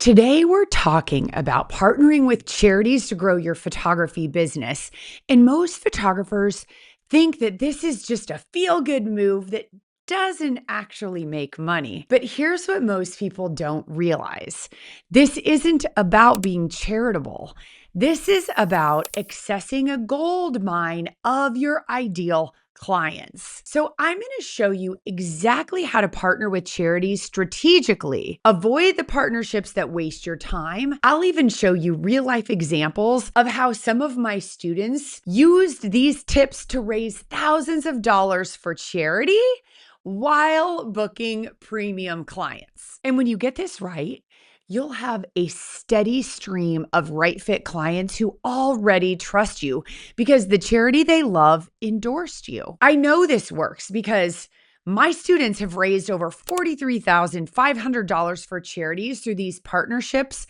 Today, we're talking about partnering with charities to grow your photography business. And most photographers think that this is just a feel good move that doesn't actually make money. But here's what most people don't realize: this isn't about being charitable. This is about accessing a gold mine of your ideal clients. So, I'm going to show you exactly how to partner with charities strategically. Avoid the partnerships that waste your time. I'll even show you real life examples of how some of my students used these tips to raise thousands of dollars for charity while booking premium clients. And when you get this right, you'll have a steady stream of right fit clients who already trust you because the charity they love endorsed you. I know this works because my students have raised over $43,500 for charities through these partnerships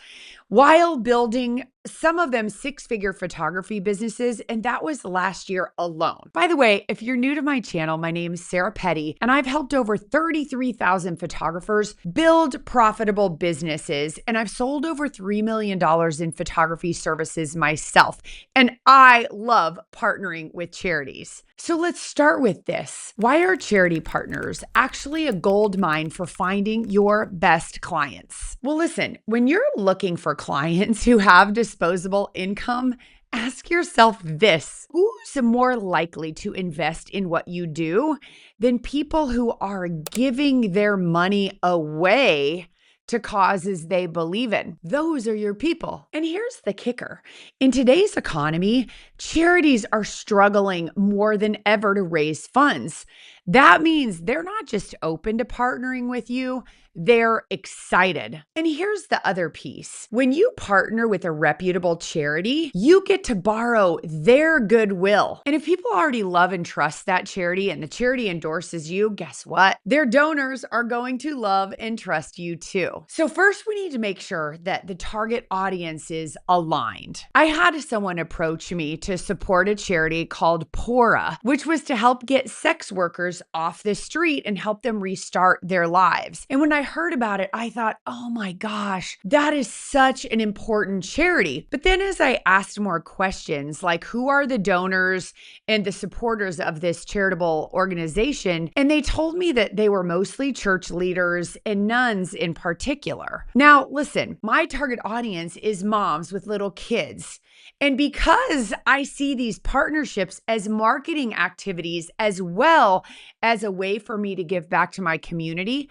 while building, some of them, six-figure photography businesses, and that was last year alone. By the way, if you're new to my channel, my name is Sarah Petty, and I've helped over 33,000 photographers build profitable businesses, and I've sold over $3 million in photography services myself, and I love partnering with charities. So let's start with this. Why are charity partners actually a gold mine for finding your best clients? Well, listen, when you're looking for clients who have disposable income, ask yourself this: who's more likely to invest in what you do than people who are giving their money away to causes they believe in? Those are your people. And here's the kicker. In today's economy, charities are struggling more than ever to raise funds. That means they're not just open to partnering with you, they're excited. And here's the other piece. When you partner with a reputable charity, you get to borrow their goodwill. And if people already love and trust that charity and the charity endorses you, guess what? Their donors are going to love and trust you too. So first, we need to make sure that the target audience is aligned. I had someone approach me to support a charity called Pora, which was to help get sex workers off the street and help them restart their lives. And when I heard about it, I thought, oh my gosh, that is such an important charity. But then as I asked more questions, like who are the donors and the supporters of this charitable organization, and they told me that they were mostly church leaders and nuns in particular. Now, listen, my target audience is moms with little kids. And because I see these partnerships as marketing activities as well as a way for me to give back to my community,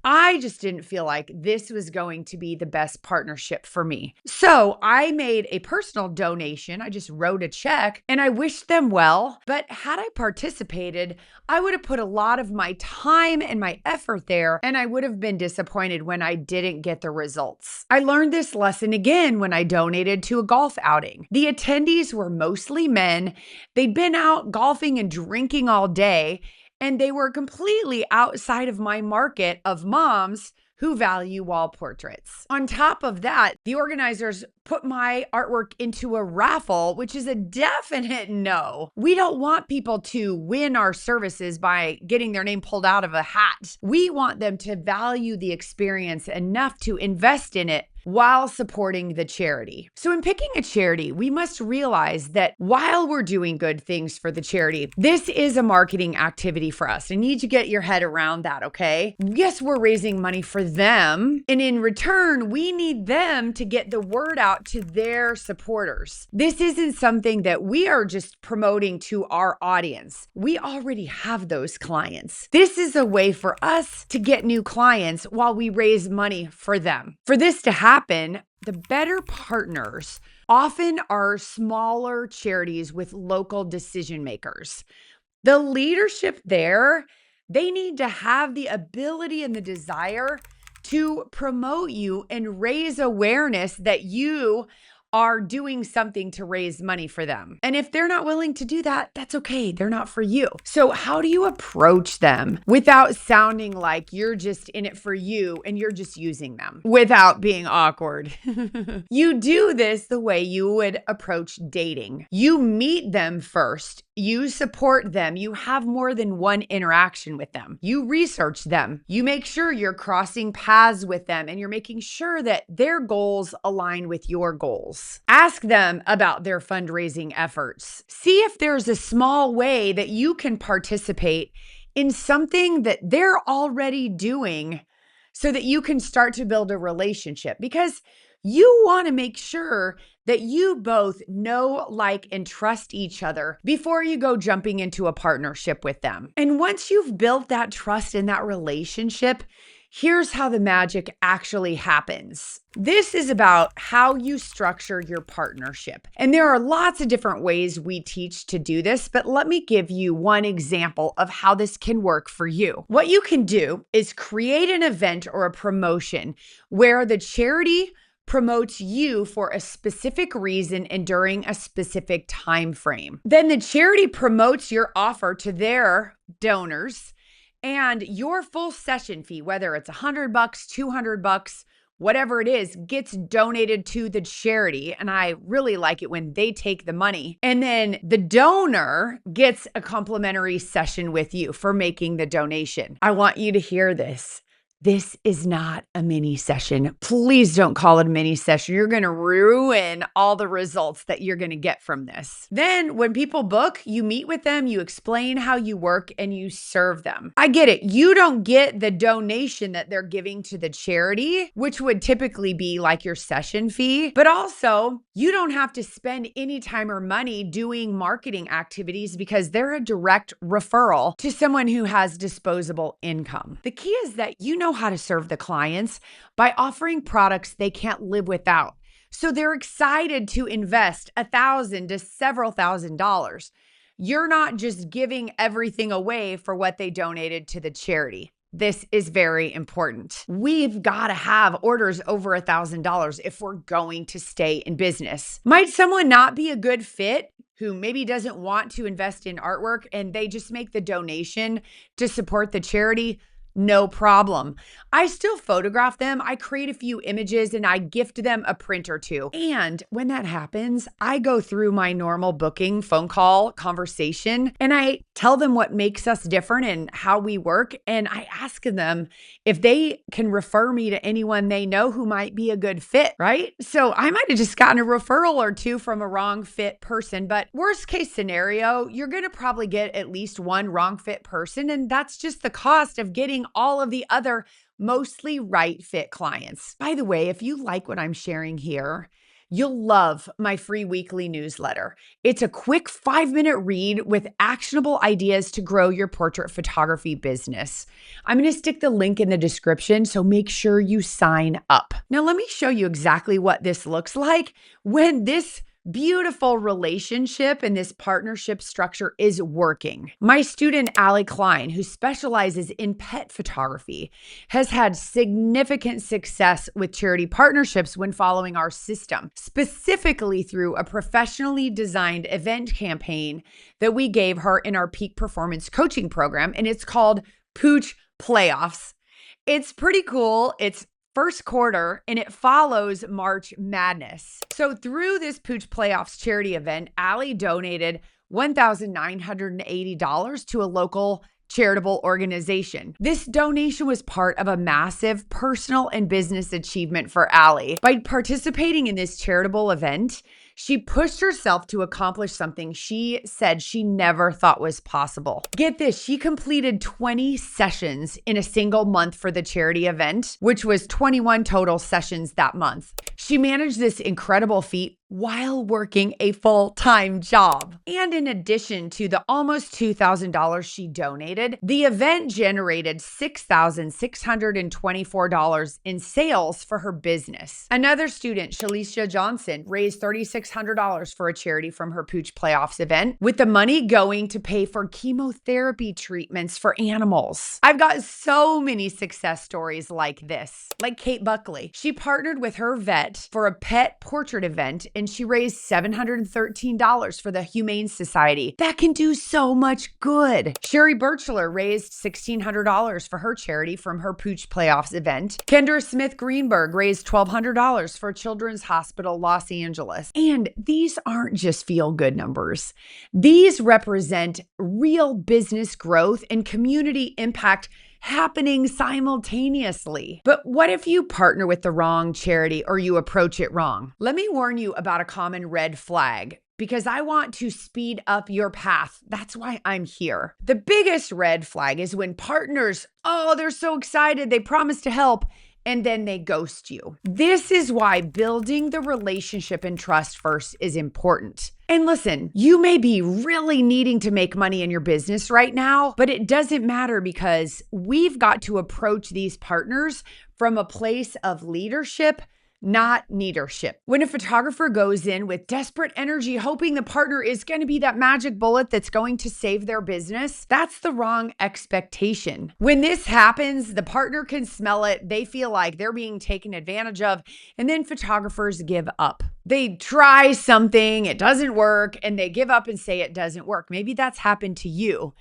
I just didn't feel like this was going to be the best partnership for me. So I made a personal donation. I just wrote a check and I wished them well. But had I participated, I would have put a lot of my time and my effort there, and I would have been disappointed when I didn't get the results. I learned this lesson again when I donated to a golf outing. The attendees were mostly men. They'd been out golfing and drinking all day, and they were completely outside of my market of moms who value wall portraits. On top of that, the organizers put my artwork into a raffle, which is a definite no. We don't want people to win our services by getting their name pulled out of a hat. We want them to value the experience enough to invest in it while supporting the charity. So in picking a charity, we must realize that while we're doing good things for the charity, this is a marketing activity for us. I need you to get your head around that, okay? Yes, we're raising money for them, and in return, we need them to get the word out to their supporters. This isn't something that we are just promoting to our audience. We already have those clients. This is a way for us to get new clients while we raise money for them. For this to happen, the better partners often are smaller charities with local decision makers. The leadership there, they need to have the ability and the desire to promote you and raise awareness that you are doing something to raise money for them. And if they're not willing to do that, that's okay. They're not for you. So how do you approach them without sounding like you're just in it for you and you're just using them without being awkward? You do this the way you would approach dating. You meet them first. You support them. You have more than one interaction with them. You research them. You make sure you're crossing paths with them and you're making sure that their goals align with your goals. Ask them about their fundraising efforts. See if there's a small way that you can participate in something that they're already doing so that you can start to build a relationship, because you want to make sure that you both know, like, and trust each other before you go jumping into a partnership with them. And once you've built that trust in that relationship, here's how the magic actually happens. This is about how you structure your partnership. And there are lots of different ways we teach to do this, but let me give you one example of how this can work for you. What you can do is create an event or a promotion where the charity promotes you for a specific reason and during a specific time frame. Then the charity promotes your offer to their donors, and your full session fee, whether it's $100, $200, whatever it is, gets donated to the charity. And I really like it when they take the money. And then the donor gets a complimentary session with you for making the donation. I want you to hear this. This is not a mini session. Please don't call it a mini session. You're going to ruin all the results that you're going to get from this. Then when people book, you meet with them, you explain how you work, and you serve them. I get it. You don't get the donation that they're giving to the charity, which would typically be like your session fee, but also you don't have to spend any time or money doing marketing activities because they're a direct referral to someone who has disposable income. The key is that you know how to serve the clients by offering products they can't live without. So they're excited to invest $1,000 to several $1,000s. You're not just giving everything away for what they donated to the charity. This is very important. We've got to have orders over $1,000 if we're going to stay in business. Might someone not be a good fit who maybe doesn't want to invest in artwork and they just make the donation to support the charity? No problem. I still photograph them. I create a few images and I gift them a print or two. And when that happens, I go through my normal booking phone call conversation and I tell them what makes us different and how we work. And I ask them if they can refer me to anyone they know who might be a good fit, right? So I might have just gotten a referral or two from a wrong fit person, but worst case scenario, you're going to probably get at least one wrong fit person. And that's just the cost of getting all of the other mostly right fit clients. By the way, if you like what I'm sharing here, you'll love my free weekly newsletter. It's a quick 5-minute read with actionable ideas to grow your portrait photography business. I'm going to stick the link in the description, so make sure you sign up. Now, let me show you exactly what this looks like when this beautiful relationship and this partnership structure is working. My student, Allie Klein, who specializes in pet photography, has had significant success with charity partnerships when following our system, specifically through a professionally designed event campaign that we gave her in our peak performance coaching program, and it's called Pooch Playoffs. It's pretty cool. It's first quarter, and it follows March Madness. So through this Pooch Playoffs charity event, Allie donated $1,980 to a local charitable organization. This donation was part of a massive personal and business achievement for Allie. By participating in this charitable event, she pushed herself to accomplish something she said she never thought was possible. Get this, she completed 20 sessions in a single month for the charity event, which was 21 total sessions that month. She managed this incredible feat while working a full-time job. And in addition to the almost $2,000 she donated, the event generated $6,624 in sales for her business. Another student, Shalisha Johnson, raised $3,600 for a charity from her Pooch Playoffs event, with the money going to pay for chemotherapy treatments for animals. I've got so many success stories like this, like Kate Buckley. She partnered with her vet for a pet portrait event, and and she raised $713 for the Humane Society. That can do so much good. Sherry Birchler raised $1,600 for her charity from her Pooch Playoffs event. Kendra Smith Greenberg raised $1,200 for Children's Hospital Los Angeles. And these aren't just feel-good numbers. These represent real business growth and community impact happening simultaneously. But what if you partner with the wrong charity or you approach it wrong? Let me warn you about a common red flag, because I want to speed up your path. That's why I'm here. The biggest red flag is when partners, they're so excited, they promise to help, and then they ghost you. This is why building the relationship and trust first is important. And listen, you may be really needing to make money in your business right now, but it doesn't matter, because we've got to approach these partners from a place of leadership, not needership. When a photographer goes in with desperate energy, hoping the partner is going to be that magic bullet that's going to save their business, that's the wrong expectation. When this happens, the partner can smell it. They feel like they're being taken advantage of, and then photographers give up. They try something, it doesn't work, and they give up and say it doesn't work. Maybe that's happened to you.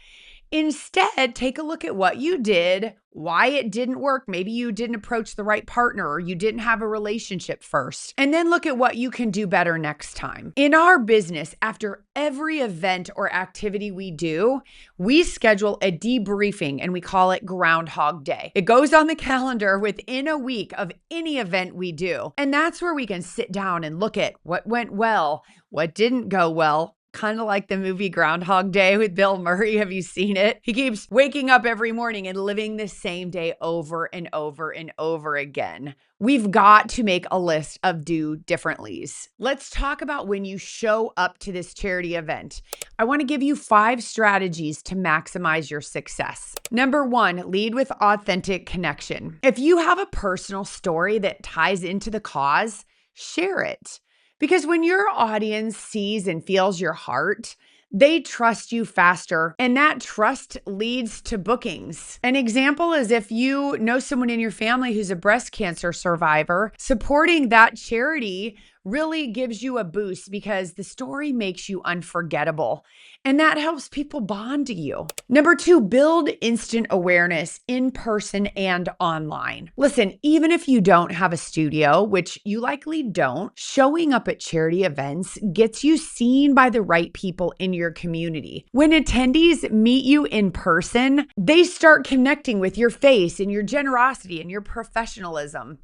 Instead, take a look at what you did, why it didn't work. Maybe you didn't approach the right partner, or you didn't have a relationship first. And then look at what you can do better next time. In our business, after every event or activity we do, we schedule a debriefing, and we call it Groundhog Day. It goes on the calendar within a week of any event we do. And that's where we can sit down and look at what went well, what didn't go well. Kind of like the movie Groundhog Day with Bill Murray. Have you seen it? He keeps waking up every morning and living the same day over and over and over again. We've got to make a list of do differentlys. Let's talk about when you show up to this charity event. I want to give you 5 strategies to maximize your success. Number 1, lead with authentic connection. If you have a personal story that ties into the cause, share it. Because when your audience sees and feels your heart, they trust you faster, and that trust leads to bookings. An example is if you know someone in your family who's a breast cancer survivor, supporting that charity really gives you a boost because the story makes you unforgettable, and that helps people bond to you. Number 2, build instant awareness in person and online. Listen, even if you don't have a studio, which you likely don't, showing up at charity events gets you seen by the right people in your community. When attendees meet you in person, they start connecting with your face and your generosity and your professionalism.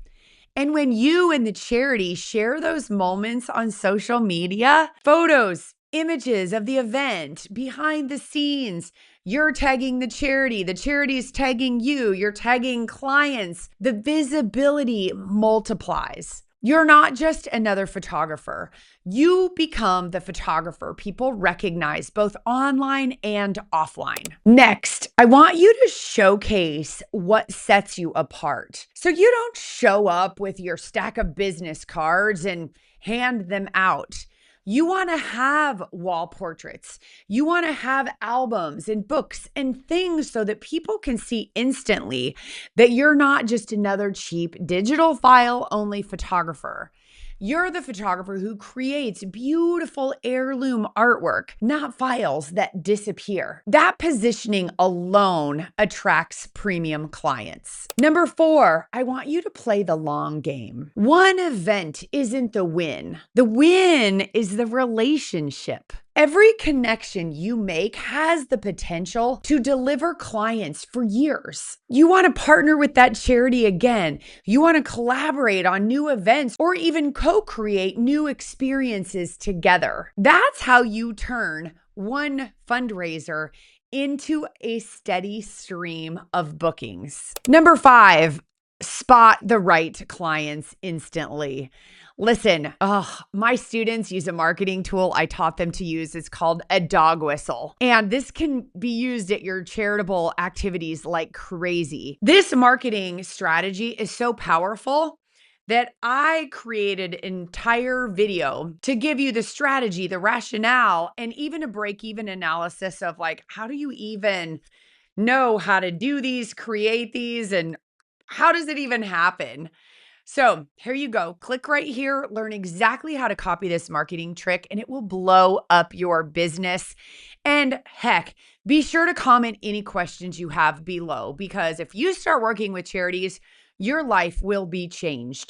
And when you and the charity share those moments on social media, photos, images of the event, behind the scenes, you're tagging the charity's tagging you, you're tagging clients, the visibility multiplies. You're not just another photographer. You become the photographer people recognize both online and offline. Next, I want you to showcase what sets you apart. So you don't show up with your stack of business cards and hand them out. You want to have wall portraits. You want to have albums and books and things so that people can see instantly that you're not just another cheap digital file only photographer. You're the photographer who creates beautiful heirloom artwork, not files that disappear. That positioning alone attracts premium clients. Number 4, I want you to play the long game. One event isn't the win. The win is the relationship. Every connection you make has the potential to deliver clients for years. You want to partner with that charity again. You want to collaborate on new events or even co-create new experiences together. That's how you turn one fundraiser into a steady stream of bookings. Number 5, spot the right clients instantly. Listen, my students use a marketing tool I taught them to use. It's called a dog whistle. And this can be used at your charitable activities like crazy. This marketing strategy is so powerful that I created an entire video to give you the strategy, the rationale, and even a break-even analysis of like, how do you even know how to do these, create these, and how does it even happen? So here you go. Click right here, learn exactly how to copy this marketing trick, and it will blow up your business. And heck, be sure to comment any questions you have below because if you start working with charities, your life will be changed.